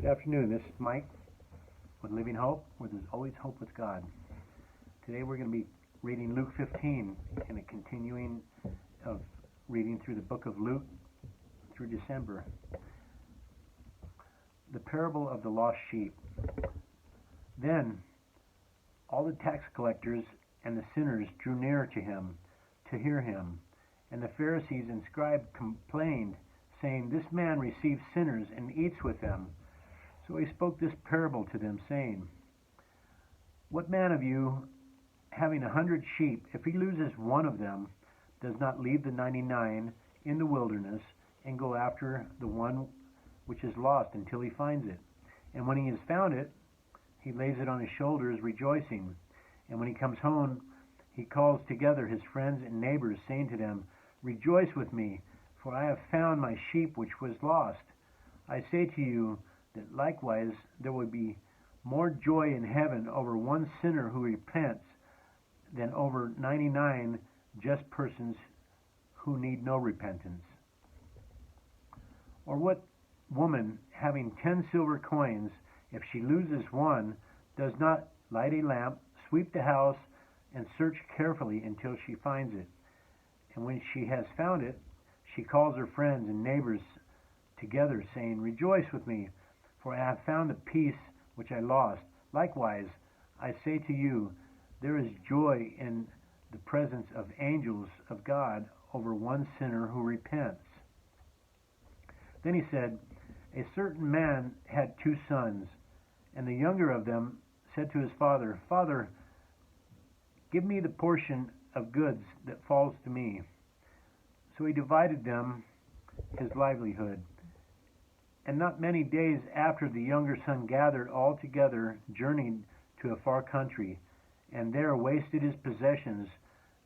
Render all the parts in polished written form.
Good afternoon. This is Mike with Living Hope, where there's always hope with God. Today we're going to be reading Luke 15 and a continuing of reading through the book of Luke through December. The parable of the lost sheep. Then all the tax collectors and the sinners drew near to him to hear him, and the Pharisees and scribes complained, saying, "This man receives sinners and eats with them." So he spoke this parable to them, saying, "What man of you, having 100 sheep, if he loses one of them, does not leave the 99 in the wilderness and go after the one which is lost until he finds it? And when he has found it, he lays it on his shoulders, rejoicing. And when he comes home, he calls together his friends and neighbors, saying to them, 'Rejoice with me, for I have found my sheep which was lost.' I say to you that likewise there will be more joy in heaven over one sinner who repents than over 99 just persons who need no repentance. Or what woman, having 10 silver coins, if she loses one, does not light a lamp, sweep the house, and search carefully until she finds it? And when she has found it, she calls her friends and neighbors together, saying, 'Rejoice with me, for I have found the piece which I lost.' Likewise, I say to you, there is joy in the presence of angels of God over one sinner who repents." Then he said, "A certain man had 2 sons, and the younger of them said to his father, 'Father, give me the portion of goods that falls to me.' So he divided them his livelihood. And not many days after, the younger son gathered all together, journeyed to a far country, and there wasted his possessions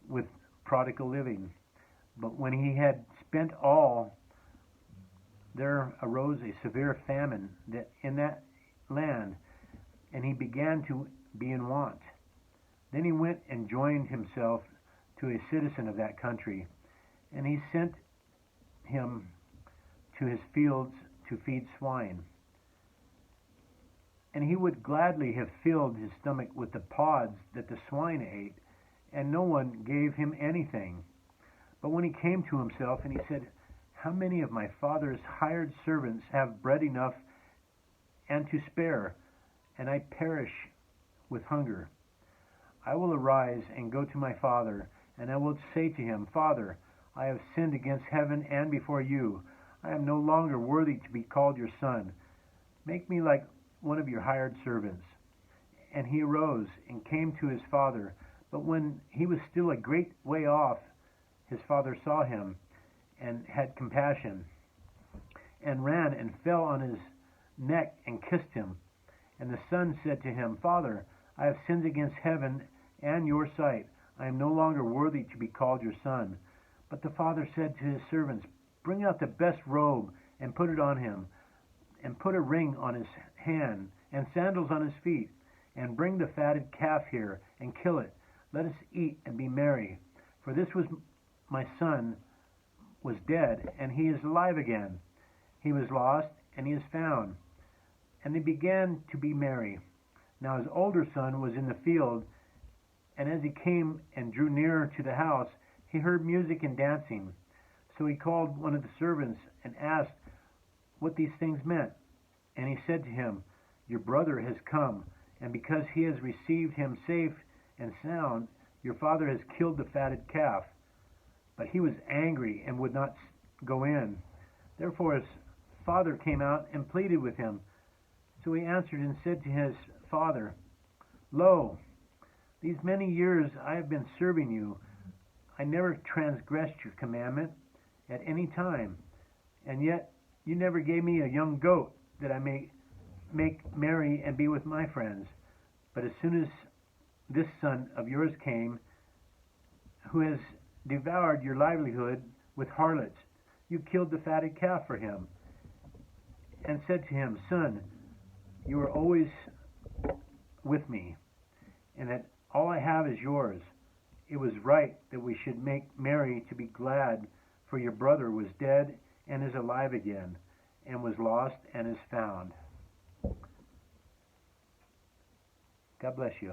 with prodigal living. But when he had spent all, there arose a severe famine in that land, and he began to be in want. Then he went and joined himself to a citizen of that country, and he sent him to his fields to feed swine. And he would gladly have filled his stomach with the pods that the swine ate, and no one gave him anything. But when he came to himself, and he said, 'How many of my father's hired servants have bread enough and to spare, and I perish with hunger? I will arise and go to my father, and I will say to him, Father, I have sinned against heaven and before you. I am no longer worthy to be called your son. Make me like one of your hired servants.' And he arose and came to his father. But when he was still a great way off, his father saw him and had compassion, and ran and fell on his neck and kissed him. And the son said to him, 'Father, I have sinned against heaven and your sight. I am no longer worthy to be called your son.' But the father said to his servants, 'Bring out the best robe and put it on him, and put a ring on his hand and sandals on his feet, and bring the fatted calf here and kill it. Let us eat and be merry. For this was my son was dead, and he is alive again. He was lost, and he is found.' And they began to be merry. Now his older son was in the field, and as he came and drew nearer to the house, he heard music and dancing. So he called one of the servants and asked what these things meant. And he said to him, 'Your brother has come, and because he has received him safe and sound, your father has killed the fatted calf.' But he was angry and would not go in. Therefore his father came out and pleaded with him. So he answered and said to his father, 'Lo, these many years I have been serving you. I never transgressed your commandment at any time, and yet you never gave me a young goat that I may make merry and be with my friends. But as soon as this son of yours came, who has devoured your livelihood with harlots, you killed the fatted calf for him.' And said to him, 'Son, you are always with me, and that all I have is yours. It was right that we should make merry to be glad, for your brother was dead and is alive again, and was lost and is found.'" God bless you.